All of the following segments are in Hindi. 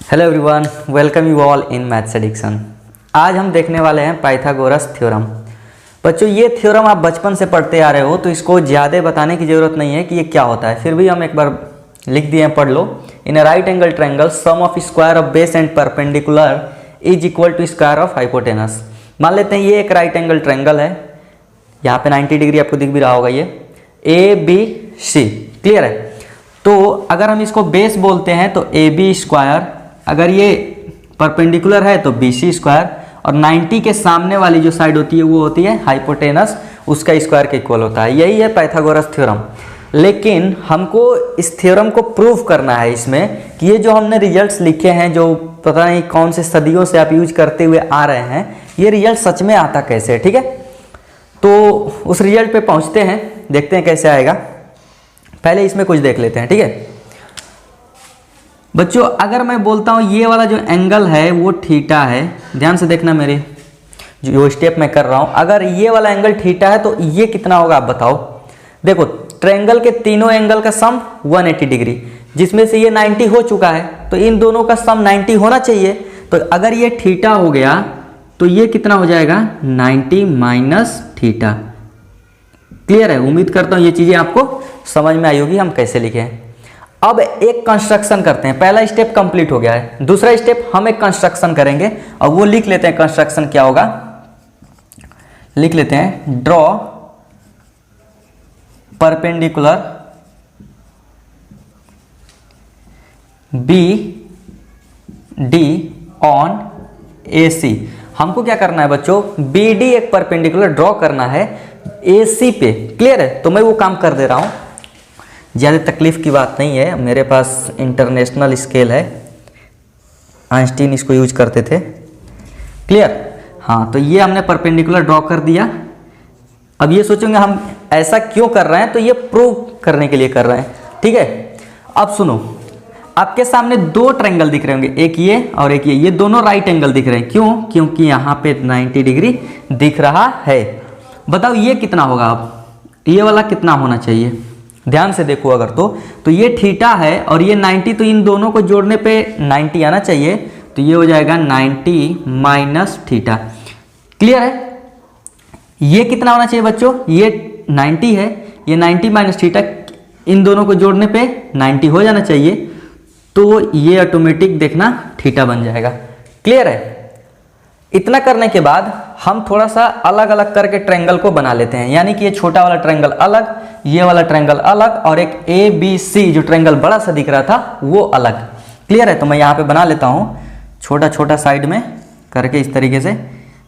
Hello everyone, welcome you all in maths addiction. आज हम देखने वाले हैं पाइथागोरस थ्योरम। बच्चों, ये थ्योरम आप बचपन से पढ़ते आ रहे हो तो इसको ज़्यादा बताने की ज़रूरत नहीं है कि ये क्या होता है, फिर भी हम एक बार लिख दिए हैं, पढ़ लो। In a right angle triangle sum of square of base and perpendicular is equal to square of hypotenuse. मान लेते हैं ये एक राइट एंगल ट्रायंगल है, यहाँ पे 90 डिग्री आपको दिख भी रहा होगा, ये ABC, क्लियर है। तो अगर हम इसको बेस बोलते हैं तो AB स्क्वायर, अगर ये परपेंडिकुलर है तो BC स्क्वायर, और 90 के सामने वाली जो साइड होती है वो होती है हाइपोटेनस, उसका स्क्वायर के इक्वल होता है। यही है पाइथागोरस थ्योरम। लेकिन हमको इस थ्योरम को प्रूव करना है इसमें कि ये जो हमने रिजल्ट्स लिखे हैं, जो पता नहीं कौन से सदियों से आप यूज करते हुए आ रहे हैं, ये रिजल्ट सच में आता कैसे है, ठीक है। तो उस रिजल्ट पे पहुंचते हैं, देखते हैं कैसे आएगा। पहले इसमें कुछ देख लेते हैं, ठीक है बच्चों। अगर मैं बोलता हूँ ये वाला जो एंगल है वो थीटा है, ध्यान से देखना मेरे जो स्टेप मैं कर रहा हूँ। अगर ये वाला एंगल थीटा है तो ये कितना होगा आप बताओ। देखो, ट्रायंगल के तीनों एंगल का सम 180 डिग्री, जिसमें से ये 90 हो चुका है, तो इन दोनों का सम 90 होना चाहिए। तो अगर ये थीटा हो गया तो ये कितना हो जाएगा, 90 माइनस थीटा। क्लियर है, उम्मीद करता हूँ ये चीज़ें आपको समझ में आई होगी हम कैसे लिखे हैं। अब एक कंस्ट्रक्शन करते हैं, पहला स्टेप कंप्लीट हो गया है। दूसरा स्टेप हम एक कंस्ट्रक्शन करेंगे और वो लिख लेते हैं। कंस्ट्रक्शन क्या होगा, लिख लेते हैं, draw perpendicular BD on AC। हमको क्या करना है बच्चों, BD एक परपेंडिकुलर ड्रॉ करना है AC पे, क्लियर है। तो मैं वो काम कर दे रहा हूं, ज़्यादा तकलीफ की बात नहीं है। मेरे पास इंटरनेशनल स्केल है, आइंस्टीन इसको यूज करते थे, क्लियर। हाँ, तो ये हमने परपेंडिकुलर ड्रॉ कर दिया। अब ये सोचेंगे हम ऐसा क्यों कर रहे हैं, तो ये प्रूव करने के लिए कर रहे हैं, ठीक है। अब सुनो, आपके सामने दो ट्रायंगल दिख रहे होंगे, एक ये और एक ये दोनों राइट एंगल दिख रहे हैं। क्यों? क्योंकि यहाँ पे 90 डिग्री दिख रहा है। बताओ ये कितना होगा, अब ये वाला कितना होना चाहिए, ध्यान से देखो। अगर तो ये थीटा है और ये 90, तो इन दोनों को जोड़ने पे 90 आना चाहिए। तो ये हो जाएगा 90 माइनस थीटा, क्लियर है। ये कितना होना चाहिए बच्चों, ये 90 है, ये 90 माइनस थीटा, इन दोनों को जोड़ने पे 90 हो जाना चाहिए। तो ये ऑटोमेटिक देखना थीटा बन जाएगा, क्लियर है। इतना करने के बाद हम थोड़ा सा अलग अलग करके ट्रायंगल को बना लेते हैं, यानी कि ये छोटा वाला ट्रायंगल अलग, ये वाला ट्रायंगल अलग, और एक ABC जो ट्रायंगल बड़ा सा दिख रहा था वो अलग, क्लियर है। तो मैं यहाँ पे बना लेता हूँ छोटा छोटा साइड में करके इस तरीके से,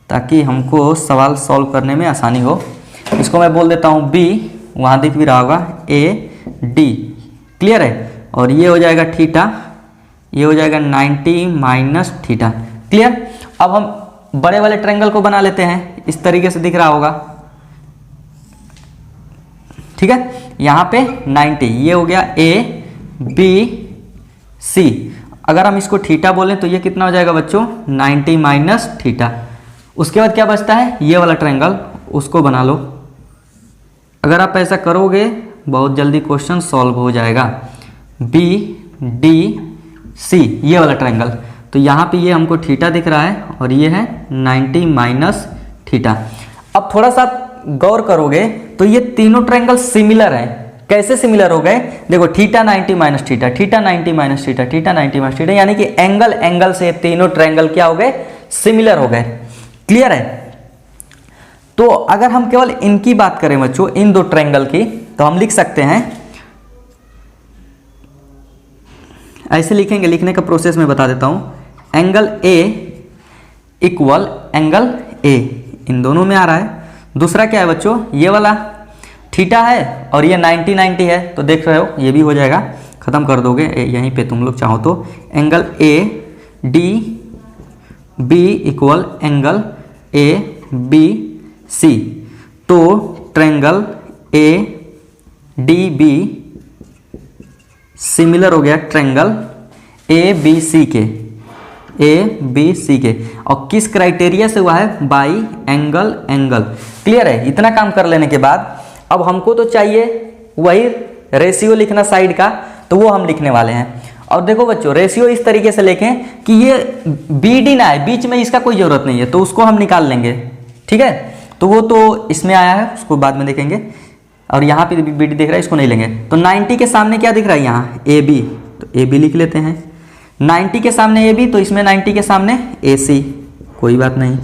ताकि हमको सवाल सॉल्व करने में आसानी हो। इसको मैं बोल देता हूँ B, वहाँ दिख भी रहा होगा AD, क्लियर है। और ये हो जाएगा थीटा, ये हो जाएगा 90 माइनस थीटा, क्लियर। अब हम बड़े वाले ट्रायंगल को बना लेते हैं, इस तरीके से दिख रहा होगा, ठीक है। यहाँ पे 90, ये हो गया ABC। अगर हम इसको थीटा बोलें तो ये कितना हो जाएगा बच्चों, 90 माइनस थीटा। उसके बाद क्या बचता है, ये वाला ट्रायंगल, उसको बना लो। अगर आप ऐसा करोगे बहुत जल्दी क्वेश्चन सॉल्व हो जाएगा। BDC ये वाला ट्रायंगल, तो यहाँ पे ये हमको थीटा दिख रहा है और ये है 90 माइनस थीटा। अब थोड़ा सा गौर करोगे तो ये तीनों ट्रायंगल सिमिलर हैं। कैसे सिमिलर हो गए, देखो, theta 90 minus theta, theta 90 minus theta, theta 90 minus theta, यानी कि एंगल से तीनों ट्रायंगल क्या हो गए, सिमिलर हो गए, क्लियर है। तो अगर हम केवल इनकी बात करें बच्चों, इन दो ट्रायंगल की, तो हम लिख सकते हैं, ऐसे लिखेंगे, लिखने का प्रोसेस मैं बता देता हूं। Angle A equal angle A, इन दोनों में आ रहा है। दूसरा क्या है बच्चों, ये वाला थीटा है और ये 90 है, तो देख रहे हो ये भी हो जाएगा, खत्म कर दोगे यहीं पे तुम लोग चाहो तो। Angle ADB equal angle ABC। तो ट्रायंगल ADB सिमिलर हो गया ट्रायंगल ABC के, और किस क्राइटेरिया से हुआ है, बाई एंगल, क्लियर है। इतना काम कर लेने के बाद अब हमको तो चाहिए वही रेशियो लिखना साइड का, तो वो हम लिखने वाले हैं। और देखो बच्चों रेशियो इस तरीके से लेखें कि ये बी डी ना है, बीच में इसका कोई ज़रूरत नहीं है, तो उसको हम निकाल लेंगे, ठीक है। तो वो तो इसमें आया है, उसको बाद में देखेंगे। और यहाँ पे बी डी दिख रहा है, इसको नहीं लेंगे। तो 90 के सामने क्या दिख रहा है यहाँ, ए बी, तो ए बी लिख लेते हैं। 90 के सामने ए बी, तो इसमें 90 के सामने ए सी, कोई बात नहीं।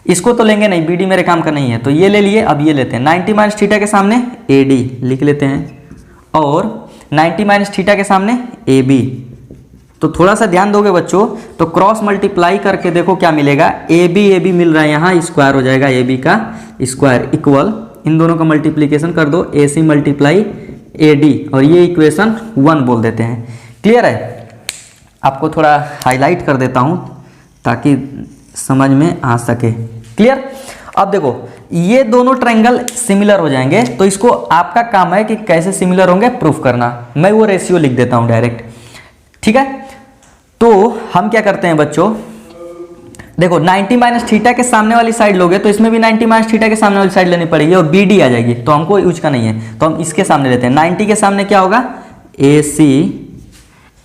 इसको तो लेंगे नहीं, बी डी मेरे काम का नहीं है, तो ये ले लिए। अब ये लेते हैं 90 माइनस थीटा के सामने ए डी लिख लेते हैं, और 90 माइनस थीटा के सामने ए बी। तो थोड़ा सा ध्यान दोगे बच्चों तो क्रॉस मल्टीप्लाई करके देखो क्या मिलेगा, ए बी मिल रहा है यहाँ, स्क्वायर हो जाएगा ए बी का स्क्वायर इक्वल, इन दोनों का मल्टीप्लीकेशन कर दो, ए सी मल्टीप्लाई ए डी, और ये इक्वेशन 1 बोल देते हैं। क्लियर है? आपको थोड़ा हाईलाइट कर देता हूँ ताकि समझ में आ सके। क्लियर? अब देखो ये दोनों ट्रायंगल सिमिलर हो जाएंगे, तो इसको आपका काम है कि कैसे सिमिलर होंगे प्रूफ करना। मैं वो रेशियो लिख देता हूँ डायरेक्ट, ठीक है। तो हम क्या करते हैं बच्चों, देखो 90 माइनस थीटा के सामने वाली साइड लोगे तो इसमें भी 90 माइनस थीटा के सामने वाली साइड लेनी पड़ेगी, और बी डी आ जाएगी, तो हमको यूज का नहीं है, तो हम इसके सामने लेते हैं। 90 के सामने क्या होगा, ए सी।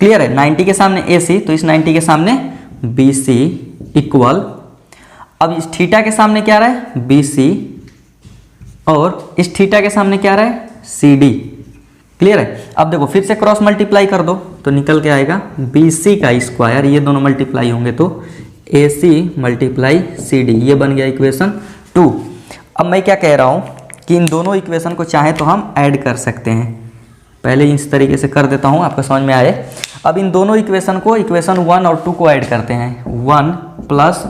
क्लियर है? 90 के सामने ए सी, तो इस 90 के सामने बी सी इक्वल, अब इस थीटा के सामने क्या रहा है, बी सी, और इस थीटा के सामने क्या रहा है, सी डी। क्लियर है? अब देखो फिर से क्रॉस मल्टीप्लाई कर दो तो निकल के आएगा बी सी का स्क्वायर, ये दोनों मल्टीप्लाई होंगे तो ए सी मल्टीप्लाई सी डी, ये बन गया इक्वेशन 2। अब मैं क्या कह रहा हूँ कि इन दोनों इक्वेशन को चाहे तो हम ऐड कर सकते हैं। पहले इस तरीके से कर देता हूँ, आपको समझ में आए। अब इन दोनों इक्वेशन को, इक्वेशन 1 और 2 को ऐड करते हैं। 1 प्लस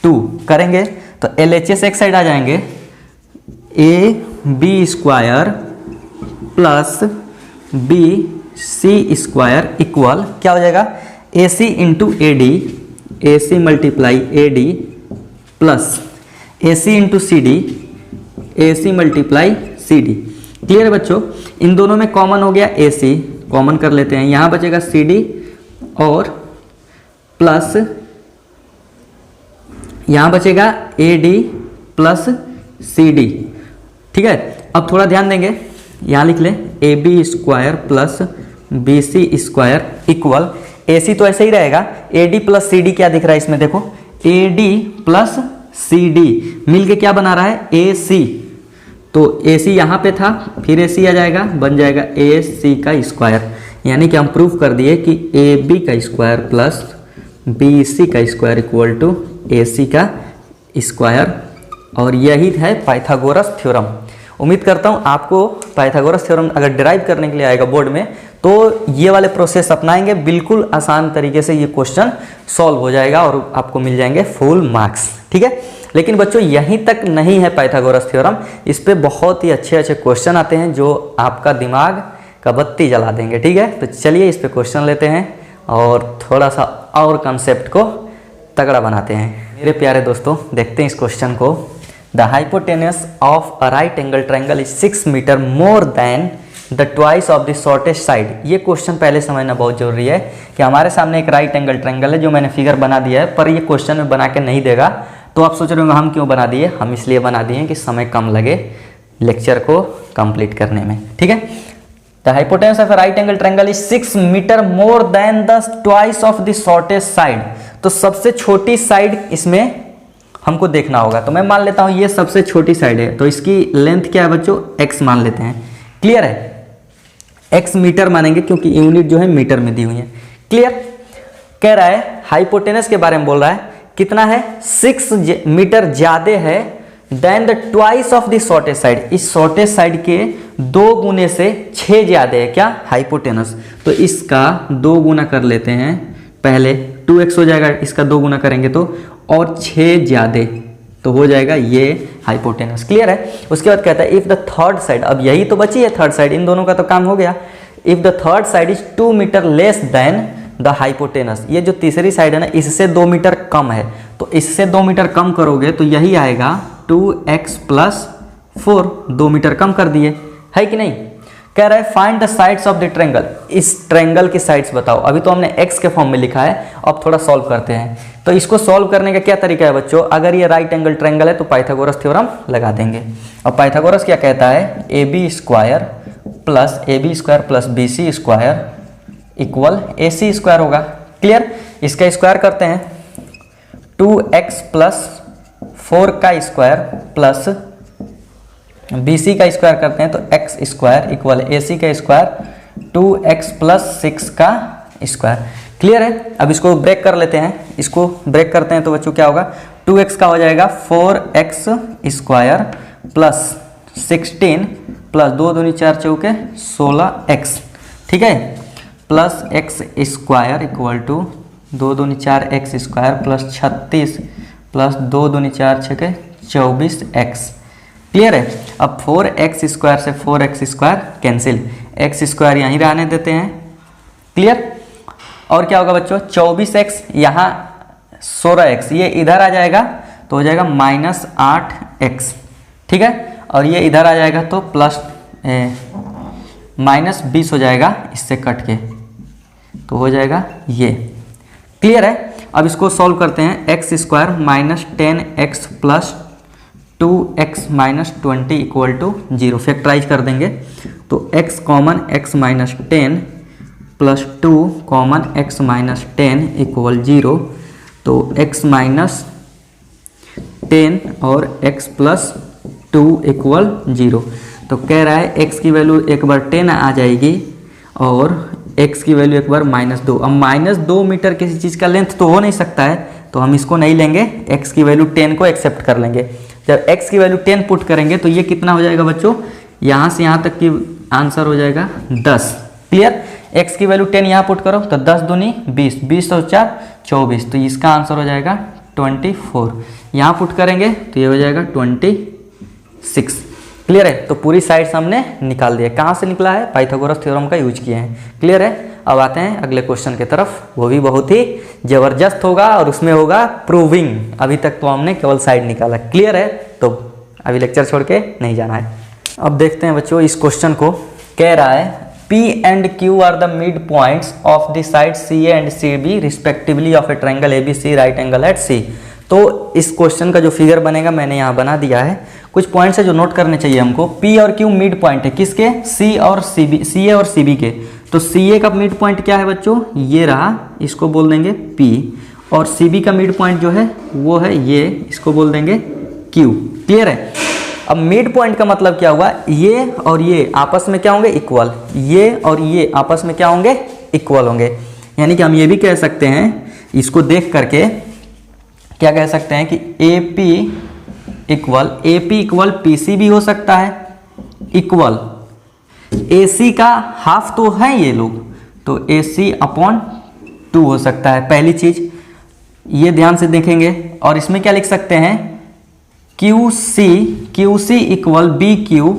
2 करेंगे तो LHS एक साइड आ जाएंगे, A B square plus B C square equal क्या हो जाएगा, A C into A D, A C multiply A D plus A C into C D, A C multiply C D. Clear है बच्चों? इन दोनों में कॉमन हो गया ए सी, कॉमन कर लेते हैं, यहाँ बचेगा सी डी और प्लस यहाँ बचेगा A D plus C D. ठीक है, अब थोड़ा ध्यान देंगे, यहाँ लिख लें A B square plus B C square equal, A C तो ऐसे ही रहेगा, A D plus C D क्या दिख रहा है इसमें, देखो A D plus C D मिल के क्या बना रहा है, ए सी। तो ए सी यहाँ पे था, फिर ए सी आ जाएगा, बन जाएगा ए सी का स्क्वायर, यानी कि हम प्रूफ कर दिए कि ए बी का स्क्वायर प्लस बी सी का स्क्वायर इक्वल टू ए सी का स्क्वायर। और यही है पाइथागोरस थ्योरम। उम्मीद करता हूँ आपको पाइथागोरस थ्योरम अगर डिराइव करने के लिए आएगा बोर्ड में तो ये वाले प्रोसेस अपनाएंगे, बिल्कुल आसान तरीके से ये क्वेश्चन सॉल्व हो जाएगा और आपको मिल जाएंगे फुल मार्क्स। ठीक है, लेकिन बच्चों यहीं तक नहीं है पाइथागोरस थ्योरम, इस पे बहुत ही अच्छे अच्छे क्वेश्चन आते हैं जो आपका दिमाग का बत्ती जला देंगे। ठीक है, तो चलिए इस पे क्वेश्चन लेते हैं और थोड़ा सा और कंसेप्ट को तगड़ा बनाते हैं। मेरे प्यारे दोस्तों देखते हैं इस क्वेश्चन को। The hypotenuse of a right angle triangle is 6 metre more than the twice of the shortest side. ये क्वेश्चन पहले समझना बहुत जरूरी है कि हमारे सामने एक राइट एंगल ट्रायंगल है जो मैंने फिगर बना दिया है, पर ये क्वेश्चन में बना के नहीं देगा। तो आप सोच रहे होंगे हम क्यों बना दिए, हम इसलिए बना दिए कि समय कम लगे लेक्चर को कंप्लीट करने में। ठीक है, the hypotenuse of a right angle triangle is 6 metre more than the twice of the shortest side. तो सबसे छोटी साइड इसमें हमको देखना होगा, तो मैं मान लेता हूं ये सबसे छोटी साइड है, तो इसकी लेंथ क्या है बच्चों, x मान लेते हैं। क्लियर है, x मीटर मानेंगे क्योंकि यूनिट जो है मीटर में दी हुई है। क्लियर, कह रहा है हाइपोटेनस के बारे में बोल रहा है, कितना है 6 मीटर ज्यादा है than the twice of the shortest side. इस शॉर्टेस्ट साइड के 2 गुने से 6 ज्यादा है क्या, हाइपोटेनस। तो इसका 2 गुना कर लेते हैं, पहले 2x हो जाएगा, इसका 2 गुना करेंगे तो, और 6 ज्यादा तो हो जाएगा ये हाइपोटेनस। क्लियर है, उसके बाद कहता है इफ द थर्ड साइड, अब यही तो बची है थर्ड साइड, इन दोनों का तो काम हो गया। If the third side is 2 metre less than the hypotenuse, ये जो तीसरी साइड है ना इससे 2 मीटर कम है, तो इससे 2 मीटर कम करोगे तो यही आएगा 2x प्लस 4, 2 मीटर कम कर दिए, है कि नहीं। कह रहा है find the sides of the triangle, इस ट्रायंगल की साइड्स बताओ। अभी तो हमने x के फॉर्म में लिखा है, अब थोड़ा सॉल्व करते हैं। तो इसको सॉल्व करने का क्या तरीका है बच्चों, अगर ये राइट एंगल ट्रायंगल है तो पाइथागोरस थ्योरम लगा देंगे। अब पाइथागोरस क्या कहता है, A B square plus B C square equal A C square होगा। क्लियर, इसका स्क्वायर करते हैं 2x प्लस 4 का स्क्वायर प्लस बी सी का स्क्वायर करते हैं तो x स्क्वायर इक्वल ए सी का स्क्वायर 2x प्लस 6 का स्क्वायर। क्लियर है। अब इसको ब्रेक कर लेते हैं, इसको ब्रेक करते हैं तो बच्चों क्या होगा 2x का हो जाएगा 4x स्क्वायर प्लस 16 प्लस 2 दूनी 4 चौके 16x, ठीक है, plus x square equal to 2 दूनी 4x स्क्वायर प्लस 36 प्लस 2 दूनी 4 छके 24x। क्लियर है। अब 4x स्क्वायर से 4x square cancel, x square यहीं रहने देते हैं। क्लियर। और क्या होगा बच्चों 24x यहाँ 16x, ये इधर आ जाएगा तो हो जाएगा -8x, ठीक है, और ये इधर आ जाएगा तो प्लस -20 हो जाएगा इससे कट के, तो हो जाएगा ये। क्लियर है। अब इसको सॉल्व करते हैं x square -10x plus 2x minus 20 equal to 0, factorise कर देंगे तो x common x minus 10 plus 2 common x minus 10 equal 0, तो x माइनस 10 और x प्लस 2 इक्वल 0। तो कह रहा है x की वैल्यू एक बार 10 आ जाएगी और x की वैल्यू एक बार -2। अब -2 मीटर किसी चीज़ का लेंथ तो हो नहीं सकता है, तो हम इसको नहीं लेंगे, x की वैल्यू 10 को एक्सेप्ट कर लेंगे। जब x की वैल्यू 10 पुट करेंगे तो ये कितना हो जाएगा बच्चों, यहाँ से यहाँ तक की आंसर हो जाएगा 10। क्लियर। x की वैल्यू 10 यहाँ पुट करो तो 10 दूनी 20, 20 और 4 24, तो इसका आंसर हो जाएगा 24। यहाँ पुट करेंगे तो ये हो जाएगा 26। क्लियर है। तो पूरी साइड्स हमने निकाल दिया। कहाँ से निकला है, पाइथागोरस थ्योरम का यूज किए हैं। क्लियर है। अब आते हैं अगले क्वेश्चन की तरफ, वो भी बहुत ही जबरदस्त होगा और उसमें होगा प्रूविंग। अभी तक तो हमने केवल साइड निकाला। क्लियर है। तो अभी लेक्चर छोड़ के नहीं जाना है। अब देखते हैं बच्चों इस क्वेश्चन को। कह रहा है P and Q are the mid points of the sides CA and CB respectively of a triangle ABC right angle at C। तो इस क्वेश्चन का जो फिगर बनेगा मैंने यहाँ बना दिया है। कुछ पॉइंट्स है जो नोट करने चाहिए हमको। P और Q मिड पॉइंट है किसके, C और CB, CA और CB के। तो CA का मिड पॉइंट क्या है बच्चों, ये रहा, इसको बोल देंगे P, और CB का मिड पॉइंट जो है वो है ये, इसको बोल देंगे Q। क्लियर है। अब मिड पॉइंट का मतलब क्या हुआ, ये और ये आपस में क्या होंगे, इक्वल। ये और ये आपस में क्या होंगे, इक्वल होंगे। यानी कि हम ये भी कह सकते हैं, इसको देख करके क्या कह सकते हैं कि AP इक्वल PC भी हो सकता है, इक्वल AC का हाफ तो है ये लोग, तो AC/2 हो सकता है। पहली चीज ये ध्यान से देखेंगे। और इसमें क्या लिख सकते हैं, QC इक्वल BQ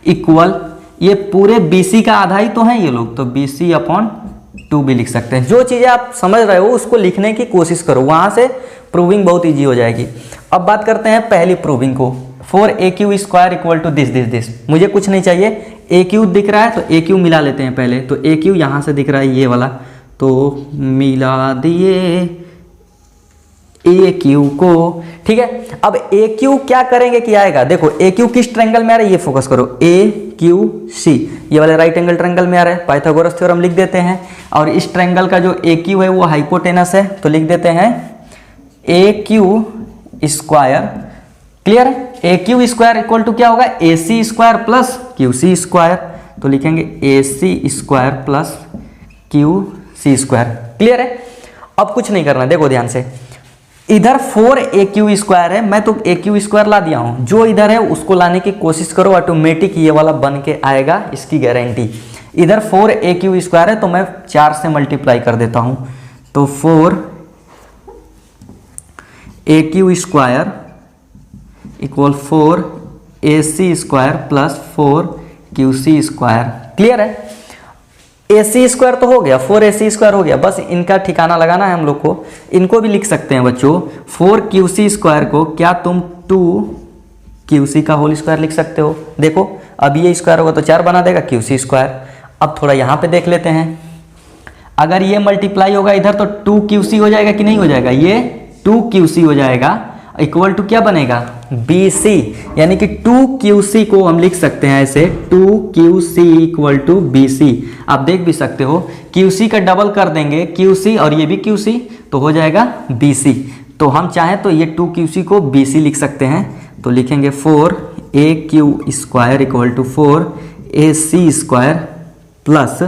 इक्वल, ये पूरे BC का आधा ही तो है ये लोग, तो BC/2 भी लिख सकते हैं। जो चीज़ें आप समझ रहे हो उसको लिखने की कोशिश करो, वहाँ से प्रूविंग बहुत इजी हो जाएगी। अब बात करते हैं पहली प्रूविंग को। 4AQ square equal to this. मुझे कुछ नहीं चाहिए, AQ दिख रहा है तो AQ मिला लेते हैं पहले। तो AQ यहाँ से दिख रहा है ये वाला, तो मिला दिए AQ को। ठीक है। अब AQ क्या करेंगे कि आएगा, देखो AQ किस ट्रायंगल में आ रहा है ये फोकस करो, AQC ये वाले राइट एंगल ट्रायंगल में आ रहा है। पाइथागोरस थ्योरम लिख देते हैं। और इस ट्रायंगल का जो AQ है वो हाइपोटेनस है, तो लिख देते हैं AQ स्क्वायर। क्लियर है। AQ स्क्वायर इक्वल टू क्या होगा, AC square plus QC square, तो लिखेंगे AC square plus QC square. Clear है। अब कुछ नहीं करना, देखो ध्यान से, इधर 4AQ स्क्वायर है, मैं तो AQ स्क्वायर ला दिया हूं, जो इधर है उसको लाने की कोशिश करो, ऑटोमेटिक ये वाला बन के आएगा, इसकी गारंटी। इधर 4AQ स्क्वायर है तो मैं 4 से मल्टीप्लाई कर देता हूं, तो 4AQ square equal 4AC square plus 4QC square. Clear है। AC स्क्वायर तो हो गया, 4AC स्क्वायर हो गया, बस इनका ठिकाना लगाना है हम लोग को। इनको भी लिख सकते हैं बच्चों, 4QC स्क्वायर को क्या तुम 2QC का होल स्क्वायर लिख सकते हो। देखो अब ये स्क्वायर होगा तो 4 बना देगा QC स्क्वायर। अब थोड़ा यहाँ पे देख लेते हैं, अगर ये मल्टीप्लाई होगा इधर तो 2QC हो जाएगा कि नहीं हो जाएगा, ये 2QC हो जाएगा। इक्वल टू क्या बनेगा BC, यानी कि 2QC को हम लिख सकते हैं ऐसे 2QC इक्वल टू BC। आप देख भी सकते हो QC का डबल कर देंगे QC और ये भी QC तो हो जाएगा BC। तो हम चाहें तो ये 2QC को BC लिख सकते हैं, तो लिखेंगे 4AQ square equal to 4AC square plus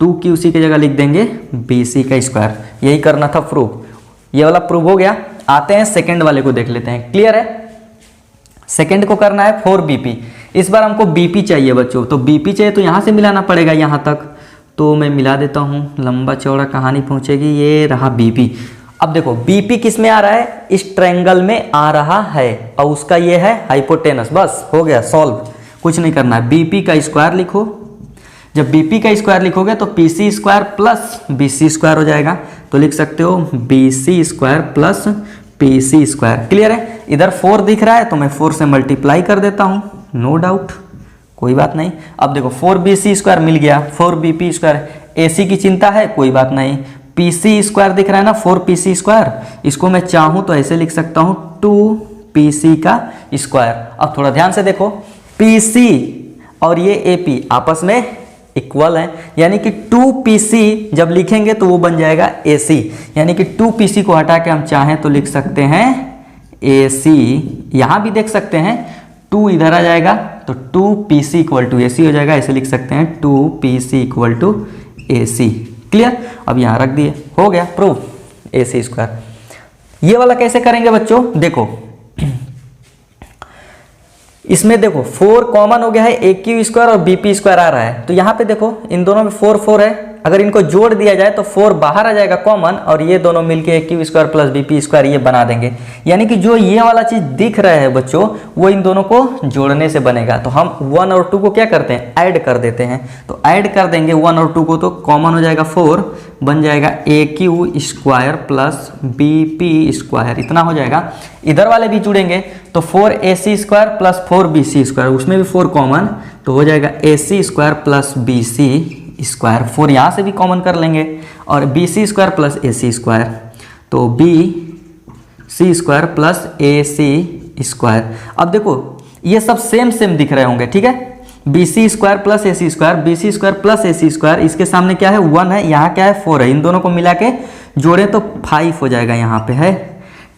2QC की जगह लिख देंगे BC का स्क्वायर। यही करना था प्रूफ, ये वाला प्रूफ हो गया। आते हैं सेकंड वाले को देख लेते हैं। क्लियर है, सेकंड को करना है 4BP। इस बार हमको BP चाहिए बच्चों, तो BP चाहिए तो यहाँ से मिलाना पड़ेगा यहाँ तक, तो मैं मिला देता हूँ, लंबा चौड़ा कहानी पहुँचेगी। ये रहा BP। अब देखो BP किस में आ रहा है, इस ट्रायंगल में आ रहा है और उसका ये है हाइपोटेनस। बस हो गया सॉल्व, कुछ नहीं करना है। BP का स्क्वायर लिखो, जब BP का स्क्वायर लिखोगे तो PC square plus BC square हो जाएगा, तो लिख सकते हो BC square plus PC square. Clear है, इधर 4 दिख रहा है तो मैं 4 से मल्टीप्लाई कर देता हूँ, नो डाउट, कोई बात नहीं। अब देखो 4BC स्क्वायर मिल गया, 4BP स्क्वायर, AC की चिंता है कोई बात नहीं। PC स्क्वायर दिख रहा है ना 4PC स्क्वायर, इसको मैं चाहूँ तो ऐसे लिख सकता हूँ 2PC का स्क्वायर। अब थोड़ा ध्यान से देखो, PC और ये AP आपस में इक्वल है, यानी कि 2PC जब लिखेंगे तो वो बन जाएगा AC, यानी कि 2PC को हटा के हम चाहें तो लिख सकते हैं AC। यहाँ भी देख सकते हैं 2 इधर आ जाएगा तो 2PC इक्वल टू AC हो जाएगा, ऐसे लिख सकते हैं 2PC equal to AC। Clear, अब यहाँ रख दिए, हो गया प्रूफ AC स्क्वायर। ये वाला कैसे करेंगे बच्चों, देखो इसमें देखो 4 कॉमन हो गया है, AQ स्क्वायर और BP स्क्वायर आ रहा है, तो यहाँ पे देखो इन दोनों में 4 4 है, अगर इनको जोड़ दिया जाए तो 4 बाहर आ जाएगा कॉमन, और ये दोनों मिलके AQ square plus BP square ये बना देंगे। यानी कि जो ये वाला चीज दिख रहा है बच्चों वो इन दोनों को जोड़ने से बनेगा। तो हम 1 और 2 को क्या करते हैं, ऐड कर देते हैं, तो ऐड कर देंगे 1 और 2 को, तो कॉमन हो जाएगा 4, बन जाएगा AQ square plus BP square, इतना हो जाएगा। इधर वाले भी जुड़ेंगे तो 4AC square plus 4BC square, उसमें भी 4 कॉमन, तो हो जाएगा AC square plus BC square. 4 यहाँ से भी कॉमन कर लेंगे और BC square plus AC square, तो BC square plus AC square. अब देखो ये सब सेम सेम दिख रहे होंगे, ठीक है, BC square plus AC square, BC square plus AC square, इसके सामने क्या है 1 है, यहाँ क्या है 4 है, इन दोनों को मिला के जोड़े तो 5 हो जाएगा यहाँ पे है,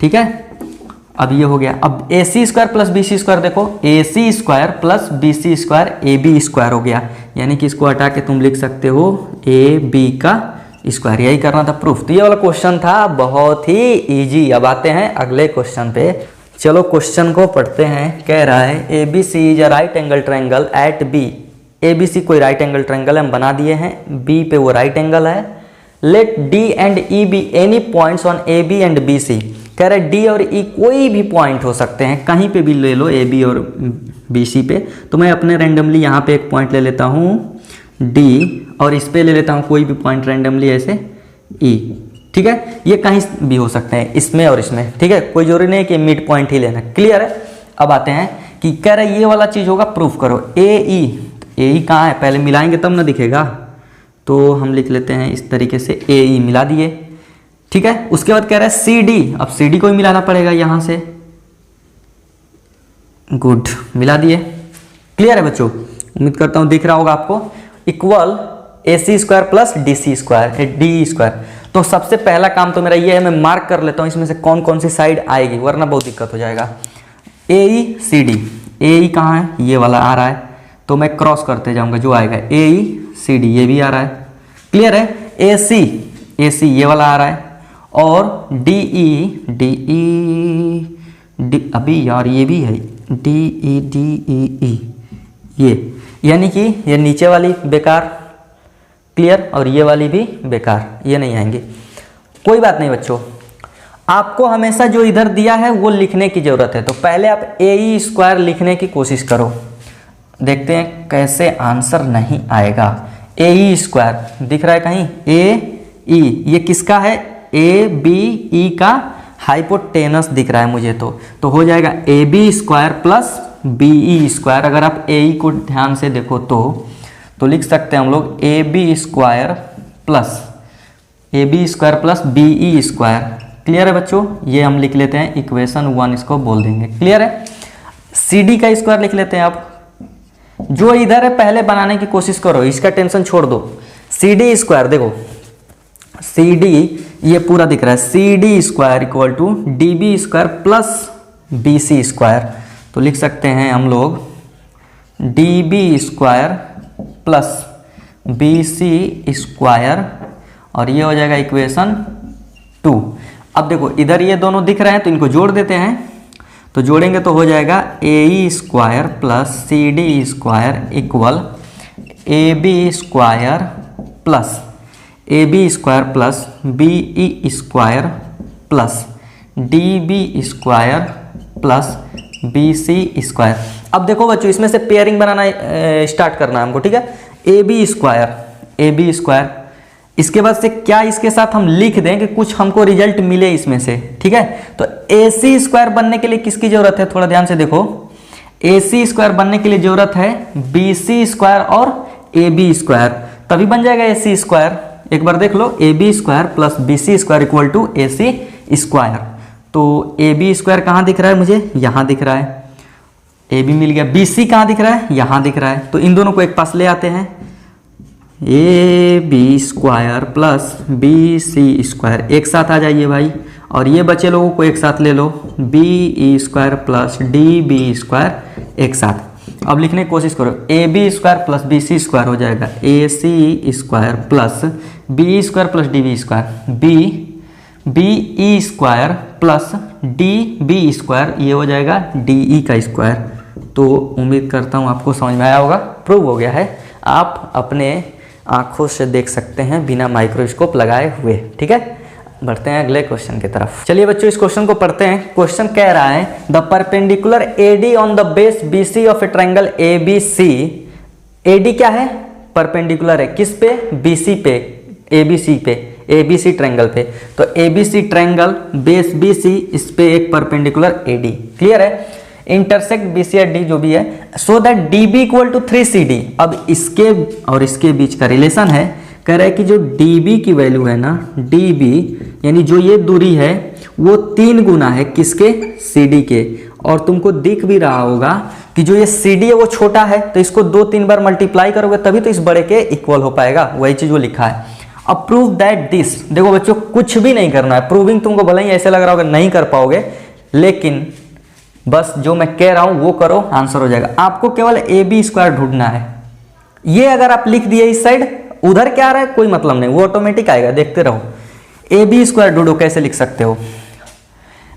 ठीक है। अब ये हो गया। अब AC square plus BC square देखो, AC square plus BC square AB square हो गया, यानी कि इसको हटा के तुम लिख सकते हो AB का स्क्वायर। यही करना था प्रूफ। तो ये वाला क्वेश्चन था बहुत ही इजी। अब आते हैं अगले क्वेश्चन पे, चलो क्वेश्चन को पढ़ते हैं। कह रहा है ABC is a right angle triangle at B। ABC कोई राइट एंगल ट्रायंगल हम बना दिए हैं, B पे वो राइट एंगल है। Let D and E be any points on AB and BC। कह रहे D और E कोई भी पॉइंट हो सकते हैं, कहीं पे भी ले लो AB और BC पे। तो मैं अपने रेंडमली यहाँ पे एक पॉइंट ले लेता हूँ D और इस पे ले लेता हूँ कोई भी पॉइंट रेंडमली ऐसे E, ठीक है। ये कहीं भी हो सकते हैं, इसमें और इसमें, ठीक है, कोई जरूरी नहीं है कि मिड पॉइंट ही लेना। क्लियर है। अब आते हैं कि कह रहे ये वाला चीज़ होगा, प्रूफ करो। AE, AE कहाँ है, पहले मिलाएंगे तब ना दिखेगा, तो हम लिख लेते हैं इस तरीके से AE मिला दिए, ठीक है। उसके बाद कह रहा है CD, अब CD को ही मिलाना पड़ेगा यहाँ से, गुड, मिला दिए। क्लियर है बच्चों, उम्मीद करता हूँ दिख रहा होगा आपको। Equal AC square plus DC square DE square. तो सबसे पहला काम तो मेरा ये है, मैं मार्क कर लेता हूँ इसमें से कौन कौन सी साइड आएगी, वरना बहुत दिक्कत हो जाएगा। AE CD, AE कहाँ है, ये वाला आ रहा है, तो मैं क्रॉस करते जाऊँगा, जो आएगा AE CD ये भी आ रहा है। क्लियर है। AC ये वाला आ रहा है, और DE अभी यार ये भी है DE ये, यानी कि ये नीचे वाली बेकार। क्लियर, और ये वाली भी बेकार, ये नहीं आएंगे। कोई बात नहीं बच्चों, आपको हमेशा जो इधर दिया है वो लिखने की ज़रूरत है। तो पहले आप AE स्क्वायर लिखने की कोशिश करो, देखते हैं कैसे आंसर नहीं आएगा। AE स्क्वायर दिख रहा है कहीं, AE ये किसका है, ABE का हाइपोटेनस दिख रहा है मुझे, तो हो जाएगा AB square plus BE square. अगर आप AE को ध्यान से देखो तो लिख सकते हैं हम लोग AB square plus BE square clear है बच्चों, ये हम लिख लेते हैं इक्वेशन 1 इसको बोल देंगे। क्लियर है। सी डी का स्क्वायर लिख लेते हैं। आप जो इधर है पहले बनाने की कोशिश करो, इसका टेंशन छोड़ दो। सी डी स्क्वायर देखो, सी डी ये पूरा दिख रहा है, C D square equal to D B square plus B C square. तो लिख सकते हैं हम लोग D B square plus B C square, और ये हो जाएगा इक्वेशन 2। अब देखो इधर ये दोनों दिख रहे हैं तो इनको जोड़ देते हैं, तो जोड़ेंगे तो हो जाएगा A square plus C D square equal A B square plus A B square plus B E square plus D B square plus B C square. अब देखो बच्चों इसमें से पेयरिंग बनाना स्टार्ट करना है हमको, ठीक है। ए बी स्क्वायर, इसके बाद से क्या इसके साथ हम लिख दें कि कुछ हमको रिजल्ट मिले इसमें से, ठीक है। तो ए सी स्क्वायर बनने के लिए किसकी जरूरत है, थोड़ा ध्यान से देखो। ए सी स्क्वायर बनने के लिए जरूरत है बी सी स्क्वायर और ए बी स्क्वायर, तभी बन जाएगा ए सी स्क्वायर। एक बार देख लो, A B square plus B C square equal to A C square. तो ए बी स्क्वायर कहाँ दिख रहा है मुझे, यहाँ दिख रहा है, ए बी मिल गया। बी सी कहाँ दिख रहा है, यहाँ दिख रहा है। तो इन दोनों को एक पास ले आते हैं, A B square plus B C square एक साथ आ जाइए भाई, और ये बचे लोगों को एक साथ ले लो, B E square plus D B square एक साथ। अब लिखने की कोशिश करो, A B square plus B C square हो जाएगा A C square plus B square plus D B square, B E square plus D B square, ये हो जाएगा डी ई का स्क्वायर। तो उम्मीद करता हूँ आपको समझ में आया होगा, प्रूव हो गया है। आप अपने आंखों से देख सकते हैं बिना माइक्रोस्कोप लगाए हुए, ठीक है। बढ़ते हैं अगले क्वेश्चन की तरफ। चलिए बच्चों इस क्वेश्चन को पढ़ते हैं। क्वेश्चन कह रहा है the perpendicular AD on the base BC of a triangle ABC. AD क्या है, परपेंडिकुलर है किस पे, बीसी पे, एबीसी पे, एबीसी ट्रायंगल पे। तो एबीसी ट्रायंगल बेस बीसी, इस पे एक परपेंडिकुलर एडी। क्लियर है। इंटरसेक्ट बीसी या डी जो भी है, so that D B equal to 3CD। अब इसके और इसके बीच का रिलेशन है, कह रहा है कि जो डी बी की वैल्यू है ना, डी बी यानी जो ये दूरी है वो 3 गुना है किसके, सी डी के। और तुमको दिख भी रहा होगा कि जो ये सी डी है वो छोटा है, तो इसको 2-3 बार मल्टीप्लाई करोगे तभी तो इस बड़े के इक्वल हो पाएगा, वही चीज वो लिखा है। अब प्रूव दैट दिस, देखो बच्चों कुछ भी नहीं करना है, प्रूविंग तुमको भले ही ऐसे लग रहा होगा नहीं कर पाओगे, लेकिन बस जो मैं कह रहा हूं वो करो, आंसर हो जाएगा। आपको केवल ए बी स्क्वायर ढूंढना है। ये अगर आप लिख दिए इस साइड, उधर क्या आ रहा है कोई मतलब नहीं, वो ऑटोमेटिक आएगा, देखते रहो। ए बी स्क्वायर ढूंढो, कैसे लिख सकते हो,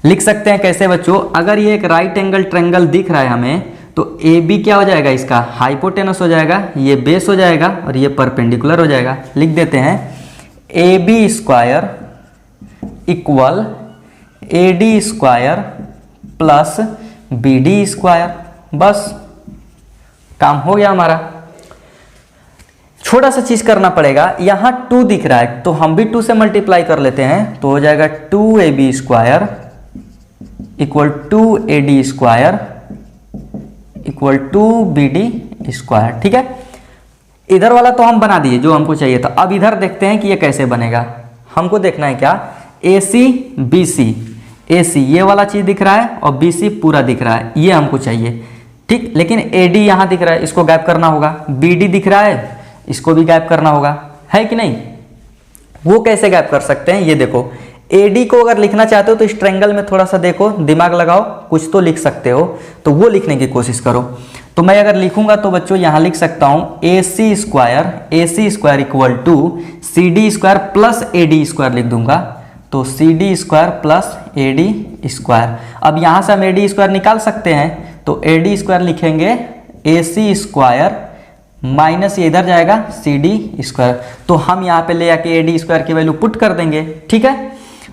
लिख सकते हैं कैसे बच्चों, अगर ये एक राइट एंगल ट्रायंगल दिख रहा है हमें, तो ए बी क्या हो जाएगा, इसका हाइपोटेनस हो जाएगा, ये बेस हो जाएगा और ये परपेंडिकुलर हो जाएगा। लिख देते हैं A B square equal A D square plus B D square. बस काम हो गया हमारा। छोटा सा चीज करना पड़ेगा, यहां 2 दिख रहा है तो हम भी 2 से मल्टीप्लाई कर लेते हैं, तो हो जाएगा 2ab square equal 2ad square equal 2bd square. ठीक है, इधर वाला तो हम बना दिए जो हमको चाहिए था। अब इधर देखते हैं कि ये कैसे बनेगा। हमको देखना है क्या, AC BC, AC ये वाला चीज दिख रहा है और BC पूरा दिख रहा है, ये हमको चाहिए। ठीक, लेकिन AD यहां दिख रहा है, इसको गायब करना होगा। BD दिख रहा है, इसको भी गायब करना होगा, है कि नहीं। वो कैसे गायब कर सकते हैं, ये देखो। AD को अगर लिखना चाहते हो तो इस ट्रायंगल में थोड़ा सा देखो, दिमाग लगाओ, कुछ तो लिख सकते हो, तो वो लिखने की कोशिश करो। तो मैं अगर लिखूंगा तो बच्चों यहां लिख सकता हूं AC square equal to CD square plus AD square लिख दूंगा, तो CD square plus AD square. अब यहां से हम AD स्क्वायर निकाल सकते हैं, तो AD स्क्वायर लिखेंगे AC स्क्वायर माइनस ये इधर जाएगा CD स्क्वायर, तो हम यहाँ पे ले आके AD स्क्वायर की वैल्यू पुट कर देंगे। ठीक है,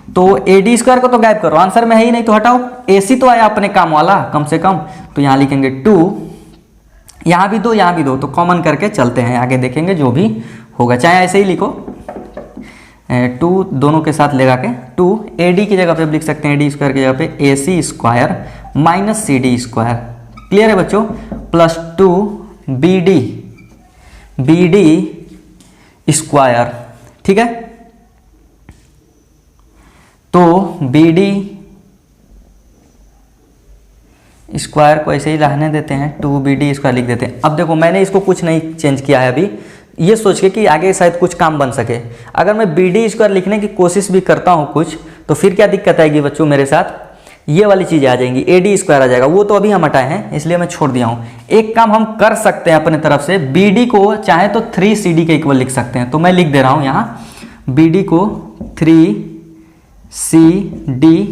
तो AD स्क्वायर को तो गायब करो, आंसर में है ही नहीं तो हटाओ। AC तो आया अपने काम वाला कम से कम, तो यहाँ लिखेंगे 2, यहाँ भी 2 यहाँ भी 2, तो कॉमन करके चलते हैं, आगे देखेंगे जो भी होगा। चाहे ऐसे ही लिखो 2 दोनों के साथ लगा के 2 AD की जगह पे लिख सकते हैं, AD स्क्वायर की जगह पे AC square minus CD square. Clear है बच्चों, प्लस 2 BD स्क्वायर। ठीक है, तो बी डी स्क्वायर को ऐसे ही रहने देते हैं, 2BD स्क्वायर लिख देते हैं। अब देखो मैंने इसको कुछ नहीं चेंज किया है अभी, ये सोच के कि आगे शायद कुछ काम बन सके। अगर मैं BD स्क्वायर लिखने की कोशिश भी करता हूँ कुछ, तो फिर क्या दिक्कत आएगी बच्चों मेरे साथ, ये वाली चीज़ें आ जाएंगी, AD स्क्वायर आ जाएगा, वो तो अभी हम हटाए हैं इसलिए मैं छोड़ दिया हूँ। एक काम हम कर सकते हैं अपने तरफ से, BD को चाहे तो 3CD के इक्वल लिख सकते हैं। तो मैं लिख दे रहा हूँ यहाँ BD को 3CD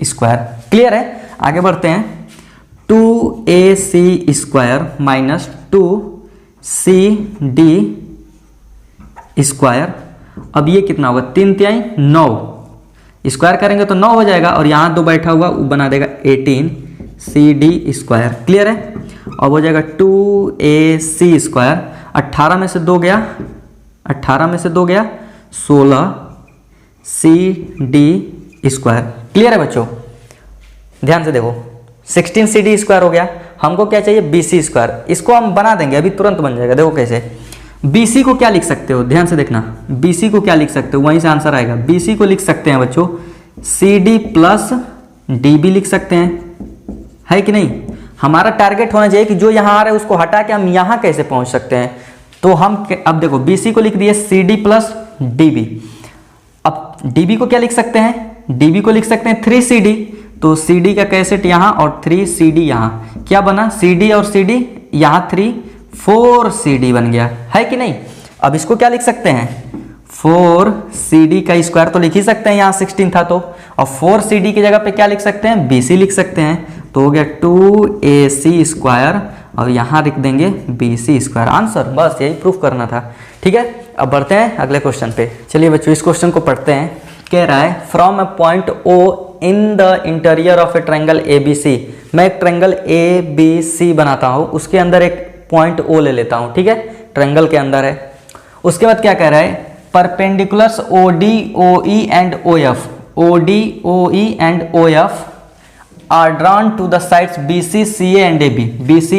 स्क्वायर। क्लियर है? आगे बढ़ते हैं। 2AC square minus 2CD square. अब ये कितना होगा, 3 तिहाई 9, स्क्वायर करेंगे तो 9 हो जाएगा, और यहाँ 2 बैठा हुआ वो बना देगा 18CD स्क्वायर। क्लियर है? अब हो जाएगा 2AC स्क्वायर, 18 में से 2 गया, 18 में से 2 गया 16CD स्क्वायर। क्लियर है बच्चों? ध्यान से देखो, 16CD स्क्वायर हो गया। हमको क्या चाहिए, BC स्क्वायर। इसको हम बना देंगे, अभी तुरंत बन जाएगा। देखो कैसे, BC को क्या लिख सकते हो, ध्यान से देखना, BC को क्या लिख सकते हो, वहीं से आंसर आएगा। BC को लिख सकते हैं बच्चों CD प्लस DB लिख सकते हैं, है कि नहीं? हमारा टारगेट होना चाहिए कि जो यहाँ आ रहा है उसको हटा के हम यहाँ कैसे पहुँच सकते हैं। तो हम अब देखो BC को लिख दिए CD प्लस DB। अब DB को क्या लिख सकते हैं, DB को लिख सकते हैं 3CD। तो CD का कैसेट यहाँ और 3CD यहाँ, क्या बना, CD और CD यहाँ 3, 4CD बन गया, है कि नहीं? अब इसको क्या लिख सकते हैं, 4CD का स्क्वायर तो लिख ही सकते हैं, यहाँ 16 था तो, और 4CD की जगह पे क्या लिख सकते हैं, BC लिख सकते हैं। तो हो गया 2AC स्क्वायर, और यहाँ लिख देंगे BC स्क्वायर। आंसर, बस यही प्रूफ करना था। ठीक है, अब बढ़ते हैं अगले क्वेश्चन पे। चलिए बच्चों इस क्वेश्चन को पढ़ते हैं। कह रहा है from a point O in the interior of a triangle ABC। मैं एक ट्रायंगल ABC बनाता हूँ, उसके अंदर एक पॉइंट O ले लेता हूँ, ठीक है, ट्रायंगल के अंदर है। उसके बाद क्या कह रहा है, perpendiculars OD, OE and OF, OD, OE and OF are drawn to the sides BC, CA and AB। BC,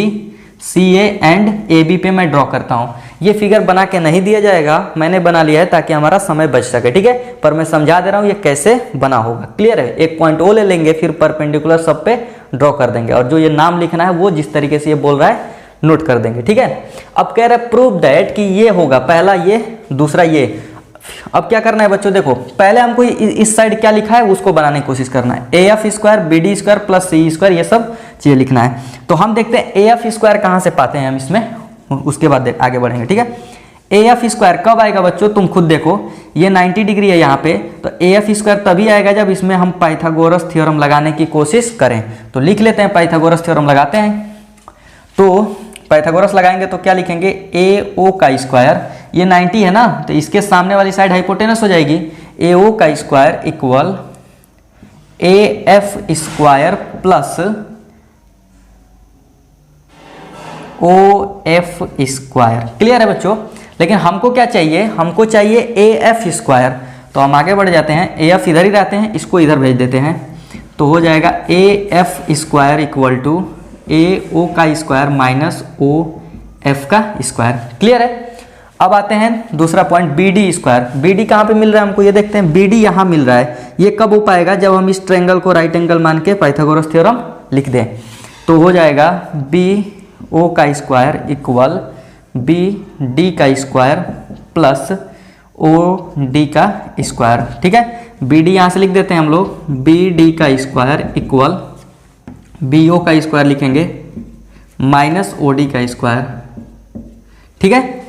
CA and AB पे मैं ड्रॉ करता हूँ। ये फिगर बना के नहीं दिया जाएगा, मैंने बना लिया है ताकि हमारा समय बच सके, ठीक है, पर मैं समझा दे रहा हूँ ये कैसे बना होगा। क्लियर है? एक पॉइंट O ले लेंगे, फिर परपेंडिकुलर सब पे ड्रॉ कर देंगे, और जो ये नाम लिखना है वो जिस तरीके से ये बोल रहा है नोट कर देंगे, ठीक है। अब कह रहा है प्रूव दैट कि ये होगा, पहला ये, दूसरा ये। अब क्या करना है बच्चों, देखो पहले हमको इस साइड क्या लिखा है उसको बनाने की कोशिश करना है। AF square BD square plus CE square, ये सब चीजें लिखना है। तो हम देखते हैं AF स्क्वायर कहाँ से पाते हैं हम इसमें, उसके बाद आगे बढ़ेंगे, ठीक है। AF स्क्वायर कब आएगा बच्चों, तुम खुद देखो, ये 90 डिग्री है यहाँ पे, तो AF स्क्वायर तभी आएगा जब इसमें हम पाइथागोरस थ्योरम लगाने की कोशिश करें। तो लिख लेते हैं, पाइथागोरस थ्योरम लगाते हैं। तो पाइथागोरस लगाएंगे तो क्या लिखेंगे, AO का स्क्वायर, ये 90 है ना, तो इसके सामने वाली साइड हाइपोटेनस हो जाएगी। AO का square equal AF square plus OF square. Clear है बच्चों? लेकिन हमको क्या चाहिए, हमको चाहिए AF स्क्वायर। तो हम आगे बढ़ जाते हैं, AF इधर ही रहते हैं, इसको इधर भेज देते हैं। तो हो जाएगा AF square equal to AO का स्क्वायर माइनस OF का स्क्वायर। क्लियर है? अब आते हैं दूसरा पॉइंट, BD स्क्वायर। BD कहाँ पे मिल रहा है हमको, ये देखते हैं। BD यहाँ मिल रहा है, ये कब हो पाएगा, जब हम इस ट्रायंगल को राइट एंगल मान के पाइथागोरस थ्योरम लिख दें। तो हो जाएगा BO का स्क्वायर इक्वल BD का स्क्वायर प्लस OD का स्क्वायर। ठीक है, BD यहाँ से लिख देते हैं हम लोग, BD का स्क्वायर इक्वल BO का स्क्वायर लिखेंगे माइनस OD का स्क्वायर। ठीक है,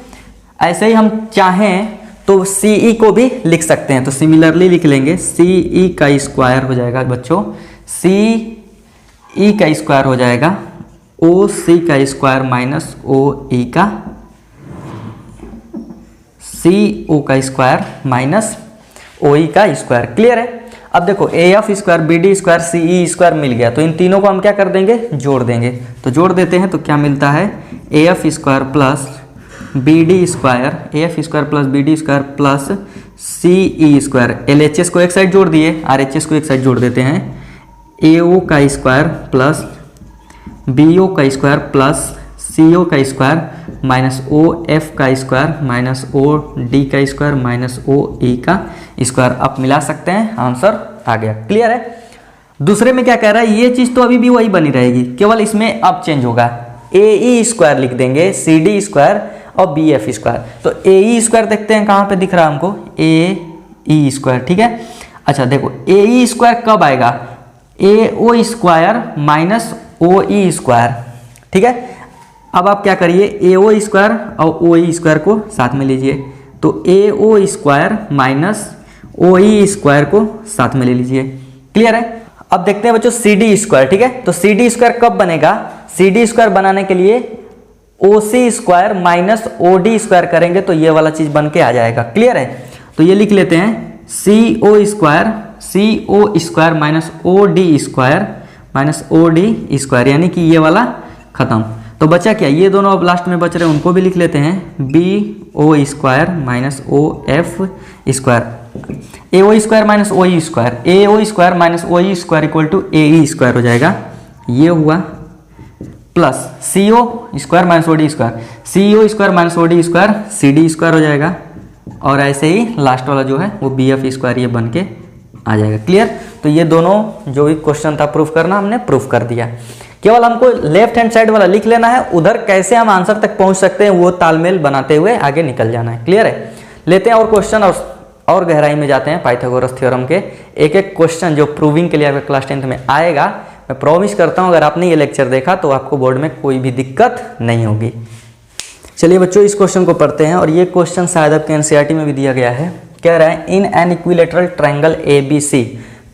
ऐसे ही हम चाहें तो CE को भी लिख सकते हैं, तो सिमिलरली लिख लेंगे, CE का स्क्वायर हो जाएगा बच्चों, CE का स्क्वायर हो जाएगा OC का स्क्वायर माइनस OE का, CO का स्क्वायर माइनस OE का स्क्वायर। क्लियर है? अब देखो AF square BD square CE square मिल गया, तो इन तीनों को हम क्या कर देंगे, जोड़ देंगे। तो जोड़ देते हैं तो क्या मिलता है, AF square plus BD square, AF square plus BD square plus CE square. LHS को एक साइड जोड़ दिए, RHS को एक साइड जोड़ देते हैं। AO का स्क्वायर प्लस BO का स्क्वायर प्लस CO का स्क्वायर माइनस OF का स्क्वायर माइनस OD का स्क्वायर माइनस OE का स्क्वायर आप मिला सकते हैं, आंसर आ गया। क्लियर है। दूसरे में क्या कह रहा है, ये चीज़ तो अभी भी वही बनी रहेगी, केवल इसमें अब चेंज होगा। AE स्क्वायर लिख देंगे, CD स्क्वायर और BF स्क्वायर। तो AE स्क्वायर देखते हैं कहाँ पे दिख रहा है हमको, AE स्क्वायर। ठीक है, अच्छा देखो AE स्क्वायर कब आएगा, AO square minus OE square. ठीक है, अब आप क्या करिए, AO स्क्वायर और OE स्क्वायर को साथ में लीजिए, तो AO square minus OE square को साथ में ले लीजिए। क्लियर है। अब देखते हैं बच्चों CD स्क्वायर। ठीक है, तो CD स्क्वायर कब बनेगा, CD स्क्वायर बनाने के लिए OC square minus OD square करेंगे तो ये वाला चीज बन के आ जाएगा। क्लियर है, तो ये लिख लेते हैं CO square minus OD square minus OD square, यानी कि ये वाला खत्म। तो बचा क्या, ये दोनों अब लास्ट में बच रहे हैं, उनको भी लिख लेते हैं BO square minus OF square. AO square minus OE square, AO square minus OE square equal to AE square हो जाएगा, ये हुआ, plus CO square minus OD square, CO square minus OD square CD square हो जाएगा, और ऐसे ही लास्ट वाला जो है वो BF स्क्वायर ये बन के आ जाएगा। क्लियर। तो ये दोनों जो भी क्वेश्चन था प्रूफ करना, हमने प्रूफ कर दिया। केवल हमको लेफ्ट हैंड साइड वाला लिख लेना है, उधर कैसे हम आंसर तक पहुंच सकते हैं वो तालमेल बनाते हुए आगे निकल जाना है। क्लियर है। लेते हैं और क्वेश्चन और गहराई में जाते हैं पाइथागोरस थ्योरम के एक एक क्वेश्चन जो प्रूविंग के लिए आपके क्लास 10th में आएगा। मैं प्रॉमिस करता हूं अगर आपने ये लेक्चर देखा तो आपको बोर्ड में कोई भी दिक्कत नहीं होगी। चलिए बच्चों इस क्वेश्चन को पढ़ते हैं, और ये क्वेश्चन शायद आपके एनसीईआरटी में भी दिया गया है। कह रहा है in an equilateral triangle ABC।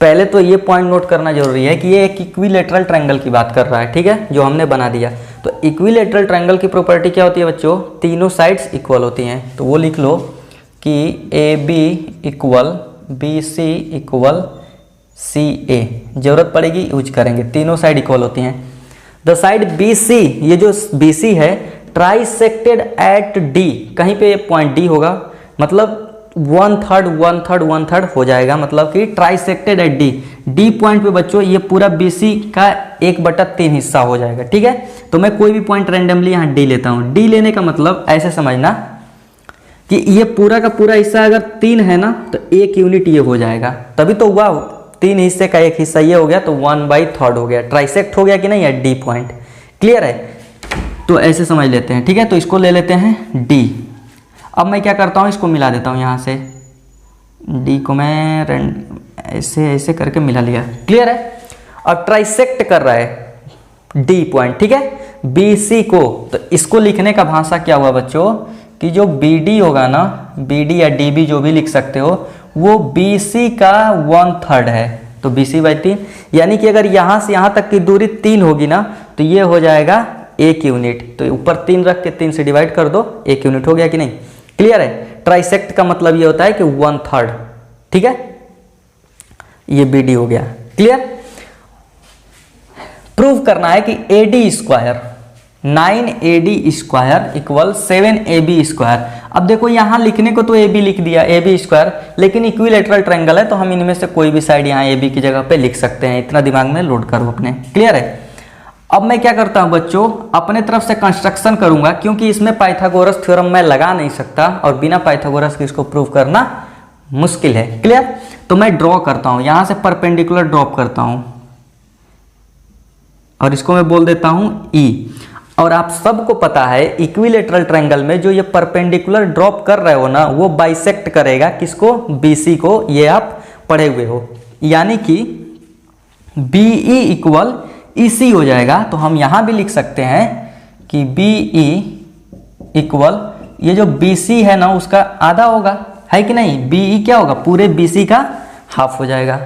पहले तो ये पॉइंट नोट करना जरूरी है कि ये एक इक्विलेटरल ट्रायंगल की बात कर रहा है। ठीक है, जो हमने बना दिया। तो इक्विलेटरल ट्रायंगल की प्रॉपर्टी क्या होती है बच्चों, तीनों साइड्स इक्वल होती हैं। तो वो लिख लो कि AB equal BC equal CA, जरूरत पड़ेगी यूज करेंगे, तीनों साइड इक्वल होती हैं। द साइड BC, ये जो BC है, ट्राइसेक्टेड एट D, कहीं पे पॉइंट D होगा, मतलब 1/3 हो जाएगा, मतलब कि ट्राइसेक्टेड एट D पॉइंट पे बच्चों ये पूरा BC का 1/3 हिस्सा हो जाएगा। ठीक है, तो मैं कोई भी पॉइंट रैंडमली यहाँ D लेता हूँ। D लेने का मतलब ऐसे समझना कि ये पूरा का पूरा हिस्सा अगर 3 है ना तो 1 यूनिट ये हो जाएगा, तभी तो हुआ 3 हिस्से का 1 हिस्सा ये हो गया, तो 1/3 हो गया, ट्राइसेक्ट हो गया कि नहीं है D पॉइंट। क्लियर है, तो ऐसे समझ लेते हैं। ठीक है, तो इसको ले लेते हैं D। अब मैं क्या करता हूँ, इसको मिला देता हूँ, यहाँ से D को मैं ऐसे ऐसे करके मिला लिया। क्लियर है। अब ट्राइसेक्ट कर रहा है D पॉइंट। ठीक है, BC को, तो इसको लिखने का भाषा क्या हुआ बच्चों कि जो BD होगा ना, BD या DB जो भी लिख सकते हो, वो BC का 1/3 है, तो BC/3, यानी कि अगर यहाँ से यहाँ तक की दूरी 3 होगी ना तो ये हो जाएगा 1 यूनिट। तो ऊपर 3 रख के 3 से डिवाइड कर दो, 1 यूनिट हो गया कि नहीं। क्लियर है। ट्राइसेक्ट का मतलब ये होता है कि 1/3। ठीक है, ये BD हो गया। क्लियर। प्रूव करना है कि AD square 9AD square equal 7AB square. अब देखो यहाँ लिखने को तो AB लिख दिया, AB स्क्वायर, लेकिन इक्विलेटरल ट्रायंगल है तो हम इनमें से कोई भी साइड यहाँ AB की जगह पे लिख सकते हैं। इतना दिमाग में लोड करो अपने। क्लियर है। अब मैं क्या करता हूँ बच्चों, अपने तरफ से कंस्ट्रक्शन करूंगा, क्योंकि इसमें पाइथागोरस थ्योरम मैं लगा नहीं सकता और बिना पाइथागोरस के इसको प्रूव करना मुश्किल है। क्लियर। तो मैं ड्रॉ करता हूँ, यहाँ से परपेंडिकुलर ड्रॉप करता हूँ और इसको मैं बोल देता हूँ E। और आप सबको पता है इक्विलेटरल ट्रायंगल में जो ये परपेंडिकुलर ड्रॉप कर रहे हो ना, वो बाइसेक्ट करेगा किसको, BC को। ये आप पढ़े हुए हो, यानी कि BE इक्वल EC हो जाएगा। तो हम यहां भी लिख सकते हैं कि BE इक्वल ये जो BC है ना उसका आधा होगा, है कि नहीं। BE क्या होगा, पूरे BC का हाफ हो जाएगा।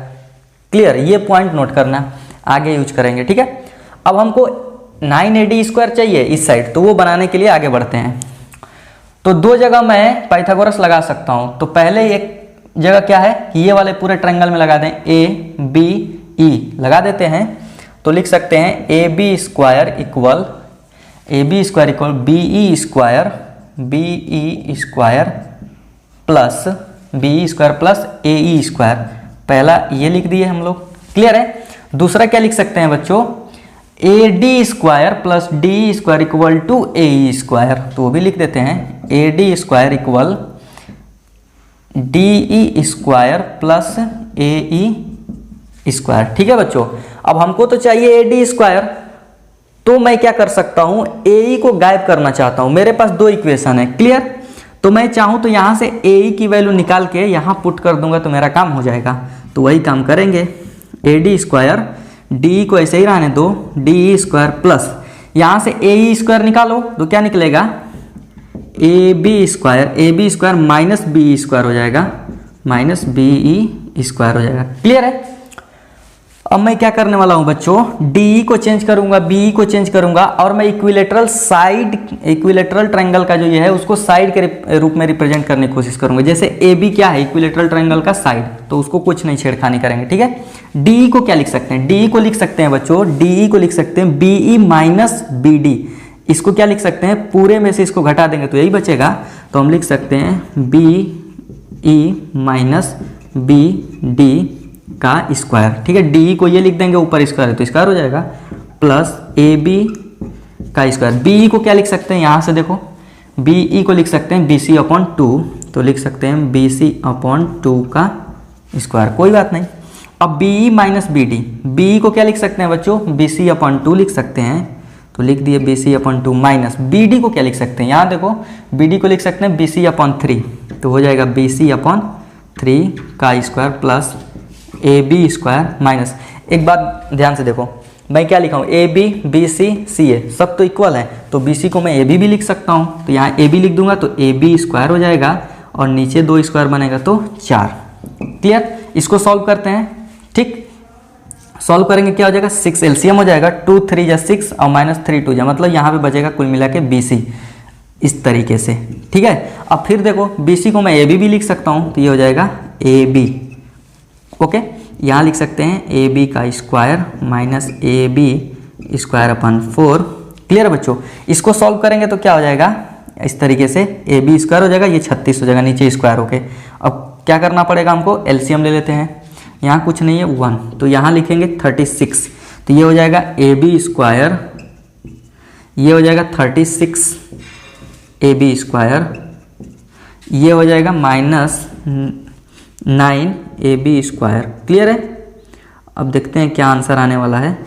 क्लियर, ये पॉइंट नोट करना, आगे यूज करेंगे। ठीक है। अब हमको 9AD स्क्वायर चाहिए इस साइड, तो वो बनाने के लिए आगे बढ़ते हैं। तो दो जगह मैं पाइथागोरस लगा सकता हूं। तो पहले एक जगह क्या है कि ये वाले पूरे ट्रायंगल में लगा दें, ABE लगा देते हैं। तो लिख सकते हैं AB square equal BE square plus BE square plus AE square. पहला ये लिख दिए हम लोग। क्लियर है। दूसरा क्या लिख सकते हैं बच्चों, AD square plus DE square equal to AE square. तो वो भी लिख देते हैं, AD square equal DE square plus AE square. ठीक है बच्चों, अब हमको तो चाहिए AD स्क्वायर, तो मैं क्या कर सकता हूं, AE को गायब करना चाहता हूं। मेरे पास दो इक्वेशन है, क्लियर। तो मैं चाहूं तो यहां से AE की वैल्यू निकाल के यहां पुट कर दूंगा तो मेरा काम हो जाएगा। तो वही काम करेंगे, AD स्क्वायर, DE को ऐसे ही रहने दो, DE स्क्वायर प्लस यहां से AE स्क्वायर निकालो तो क्या निकलेगा, AB square minus BE square हो जाएगा, माइनस BE स्क्वायर हो जाएगा। क्लियर है। अब मैं क्या करने वाला हूं बच्चों, DE को चेंज करूंगा, BE को चेंज करूंगा और मैं इक्विलेटरल ट्रायंगल का जो ये है उसको साइड के रूप में रिप्रेजेंट करने की कोशिश करूंगा। जैसे AB क्या है, इक्विलेटरल ट्रायंगल का साइड, तो उसको कुछ नहीं छेड़खानी करेंगे। ठीक है। DE को क्या लिख सकते हैं, DE को लिख सकते हैं बच्चों, DE को लिख सकते हैं BE माइनस BD। इसको क्या लिख सकते हैं, पूरे में से इसको घटा देंगे तो यही बचेगा, तो हम लिख सकते हैं BE माइनस BD का स्क्वायर। ठीक है। DE को ये लिख देंगे ऊपर स्क्वायर है तो स्क्वायर हो जाएगा, प्लस AB का स्क्वायर। BE को क्या लिख सकते हैं, यहाँ से देखो, BE को लिख सकते हैं BC अपॉन 2, तो लिख सकते हैं BC अपॉन 2 का स्क्वायर, कोई बात नहीं। अब BE माइनस BD, BE को क्या लिख सकते हैं बच्चों, BC अपॉन 2 लिख सकते हैं, तो लिख दिए BC अपॉन 2 माइनस BD को क्या लिख सकते हैं, यहाँ देखो BD को लिख सकते हैं BC अपॉन 3, तो हो जाएगा BC अपॉन 3 का square plus AB square minus, एक बात ध्यान से देखो, मैं क्या लिखा हूँ, AB BC CA सब तो इक्वल है, तो BC को मैं AB भी लिख सकता हूँ, तो यहाँ AB लिख दूंगा तो AB स्क्वायर हो जाएगा और नीचे 2 स्क्वायर बनेगा तो 4। क्लियर। इसको सॉल्व करते हैं। ठीक, सॉल्व करेंगे क्या हो जाएगा, 6 LCM हो जाएगा, 2 3 जा 6 और माइनस 3 2 जा, मतलब यहाँ पे बचेगा कुल मिला के BC, इस तरीके से। ठीक है। अब फिर देखो BC को मैं AB भी लिख सकता हूँ, तो ये हो जाएगा AB। ओके, यहाँ लिख सकते हैं AB का square minus AB square upon 4। Clear है बच्चों। इसको सॉल्व करेंगे तो क्या हो जाएगा, इस तरीके से AB स्क्वायर हो जाएगा, ये 36 हो जाएगा नीचे स्क्वायर होके। अब क्या करना पड़ेगा हमको, LCM ले लेते हैं, यहाँ कुछ नहीं है 1, तो यहाँ लिखेंगे 36, तो ये हो जाएगा AB स्क्वायर, ये हो जाएगा 36 AB स्क्वायर, ये हो जाएगा माइनस 9 AB स्क्वायर। क्लियर है। अब देखते हैं क्या आंसर आने वाला है।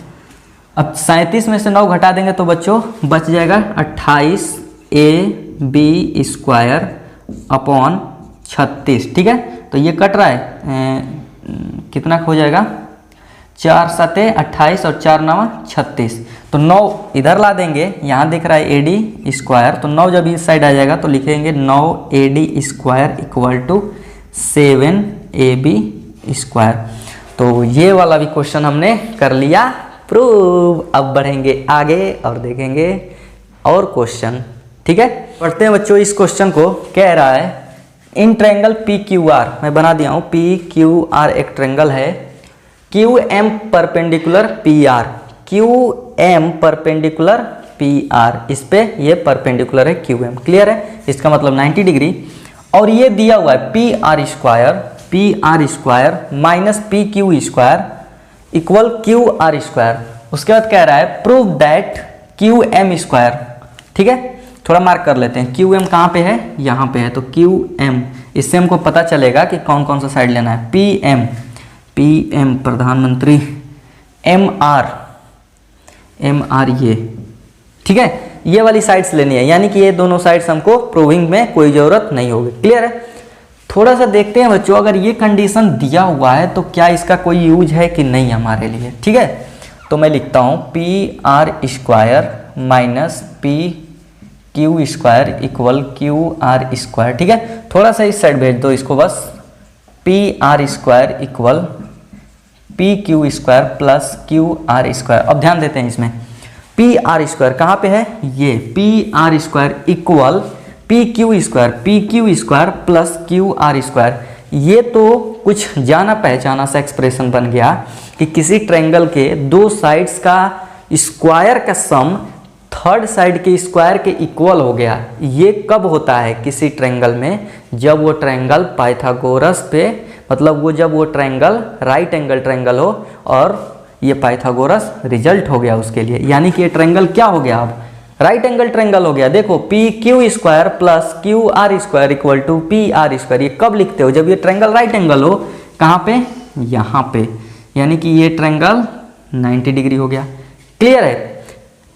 अब 37 में से 9 घटा देंगे तो बच्चों बच जाएगा 28 AB स्क्वायर अपॉन 36। ठीक है, तो ये कट रहा है, कितना हो जाएगा, 4 7 28 और 4 9 36, तो 9 इधर ला देंगे, यहाँ दिख रहा है AD स्क्वायर, तो 9 जब इस साइड आ जाएगा तो लिखेंगे 9 AD square equal to 7 AB square. तो ये वाला भी क्वेश्चन हमने कर लिया प्रूव। अब बढ़ेंगे आगे और देखेंगे और क्वेश्चन। ठीक है, पढ़ते हैं बच्चों इस क्वेश्चन को। कह रहा है इन ट्रायंगल PQR, मैं बना दिया हूँ, PQR एक ट्रायंगल है, QM perpendicular PR, QM perpendicular PR, इस पे ये परपेंडिकुलर है QM। क्लियर है, इसका मतलब 90 डिग्री। और ये दिया हुआ है PR square minus PQ square equal QR square. उसके बाद कह रहा है प्रूव दैट QM स्क्वायर। ठीक है, थोड़ा मार्क कर लेते हैं, QM कहाँ पे है, यहाँ पे है, तो QM, इससे हमको पता चलेगा कि कौन कौन सा साइड लेना है। PM प्रधानमंत्री, MR ये। ठीक है, ये वाली साइड्स लेनी है, यानी कि ये दोनों साइड्स हमको प्रूविंग में कोई ज़रूरत नहीं होगी। क्लियर है। थोड़ा सा देखते हैं बच्चों, अगर ये कंडीशन दिया हुआ है तो क्या इसका कोई यूज है कि नहीं हमारे लिए। ठीक है, तो मैं लिखता हूँ PR square minus PQ square equal QR square. ठीक है, थोड़ा सा इस साइड भेज दो इसको, बस PR square equal PQ square plus QR square. अब ध्यान देते हैं इसमें, PR स्क्वायर कहाँ पे है, ये PR square equal PQ square plus QR square. ये तो कुछ जाना पहचाना सा एक्सप्रेशन बन गया कि किसी ट्रायंगल के दो साइड्स का स्क्वायर का सम थर्ड साइड के स्क्वायर के इक्वल हो गया। ये कब होता है किसी ट्रायंगल में, जब वो ट्रायंगल पाइथागोरस पे, मतलब जब वो ट्रायंगल राइट एंगल ट्रायंगल हो और ये पाइथागोरस रिजल्ट हो गया उसके लिए, यानी कि ये ट्रायंगल क्या हो गया, अब राइट एंगल ट्रायंगल हो गया। देखो P Q square plus Q R square equal to P R square, ये कब लिखते हो? जब ये ट्रायंगल राइट एंगल हो। कहाँ पे? यहाँ पे, यानी कि ये ट्रायंगल 90 डिग्री हो गया। क्लियर है?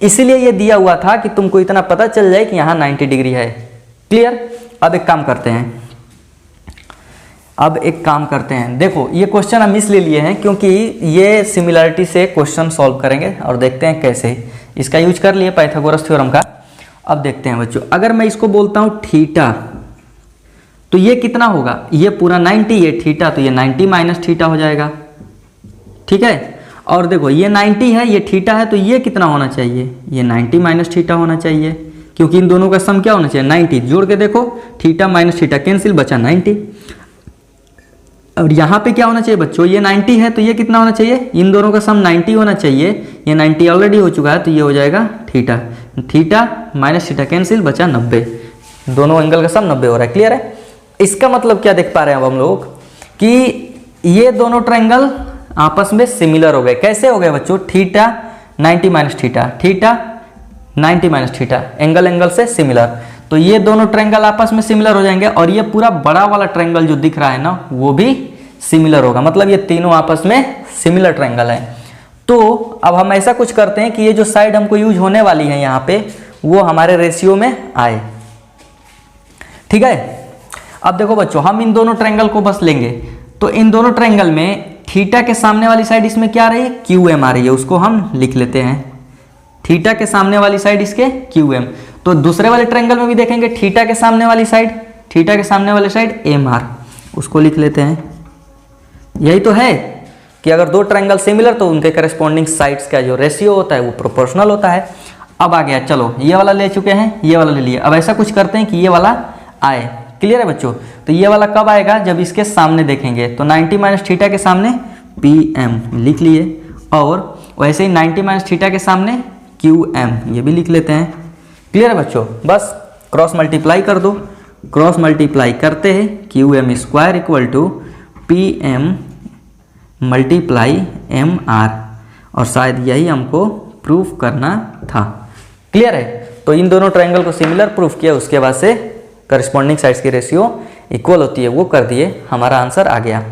इसीलिए ये दिया हुआ था कि तुमको इतना पता चल जाए कि यहाँ 90 डिग्री है। क्लियर? अब एक काम करते हैं, देखो ये क्वेश्चन हम इसलिए लिए हैं क्योंकि ये सिमिलरिटी से क्वेश्चन सॉल्व करेंगे और देखते हैं कैसे। इसका यूज कर लिए पाइथागोरस थ्योरम का। अब देखते हैं बच्चों, अगर मैं इसको बोलता हूँ थीटा, तो ये कितना होगा? ये पूरा 90, ये थीटा, तो ये 90 माइनस थीटा हो जाएगा। ठीक है? और देखो ये 90 है, ये थीटा है, तो ये कितना होना चाहिए? ये 90 माइनस थीटा होना चाहिए, क्योंकि इन दोनों का सम क्या होना चाहिए? 90। जोड़ के देखो, थीटा माइनस थीटा कैंसिल, बचा 90। और यहाँ पे क्या होना चाहिए बच्चों? ये 90 है, तो ये कितना होना चाहिए? इन दोनों का सम 90 होना चाहिए। ये 90 ऑलरेडी हो चुका है, तो ये हो जाएगा theta. Theta minus theta cancel, बचा 90। दोनों एंगल का सम 90 हो रहा है। क्लियर है? इसका मतलब क्या देख पा रहे हैं अब हम लोग कि ये दोनों ट्रायंगल आपस में सिमिलर हो गए। कैसे हो गए बच्चों? Theta 90 minus theta, theta 90 minus theta, angle से सिमिलर। तो ये दोनों ट्रायंगल आपस में सिमिलर हो जाएंगे और ये पूरा बड़ा वाला ट्रायंगल जो दिख रहा है ना, वो भी सिमिलर होगा। मतलब ये तीनों आपस में सिमिलर ट्रायंगल है। तो अब हम ऐसा कुछ करते हैं कि ये जो साइड हमको यूज होने वाली है यहाँ पे, वो हमारे रेशियो में आए। ठीक है? अब देखो बच्चों, हम इन दोनों ट्रायंगल को बस लेंगे, तो इन दोनों ट्रायंगल में थीटा के सामने वाली साइड इसमें क्या आ रही है? क्यू एम आ रही है। उसको हम लिख लेते हैं, थीटा के सामने वाली साइड इसके क्यू एम। तो दूसरे वाले ट्रायंगल में भी देखेंगे थीटा के सामने वाली साइड एम आर, उसको लिख लेते हैं। यही तो है कि अगर दो ट्रायंगल सिमिलर तो उनके करस्पॉन्डिंग साइड्स का जो रेशियो होता है वो प्रोपोर्शनल होता है। अब आ गया, चलो ये वाला ले चुके हैं, ये वाला ले लिया। अब ऐसा कुछ करते हैं कि ये वाला आए। क्लियर है बच्चों? तो ये वाला कब आएगा? जब इसके सामने देखेंगे। तो 90 माइनस थीटा के सामने पी एम लिख लिए, और वैसे ही 90 माइनस थीटा के सामने क्यू एम, ये भी लिख लेते हैं। क्लियर है बच्चों? बस क्रॉस मल्टीप्लाई कर दो। क्रॉस मल्टीप्लाई करते हैं, Q M square equal to P M multiply M R, और शायद यही हमको प्रूफ करना था। क्लियर है? तो इन दोनों ट्रायंगल को सिमिलर प्रूफ किया, उसके बाद से करस्पॉन्डिंग साइड्स की रेशियो इक्वल होती है, वो कर दिए, हमारा आंसर आ गया।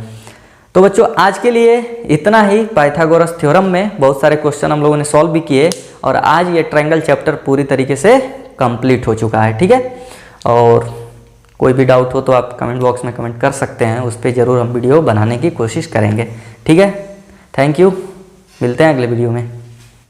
तो बच्चों आज के लिए इतना ही। पाइथागोरस थ्योरम में बहुत सारे क्वेश्चन हम लोगों ने सॉल्व भी किए, और आज ये ट्रायंगल चैप्टर पूरी तरीके से कंप्लीट हो चुका है। ठीक है? और कोई भी डाउट हो तो आप कमेंट बॉक्स में कमेंट कर सकते हैं, उस पर ज़रूर हम वीडियो बनाने की कोशिश करेंगे। ठीक है? थैंक यू, मिलते हैं अगले वीडियो में।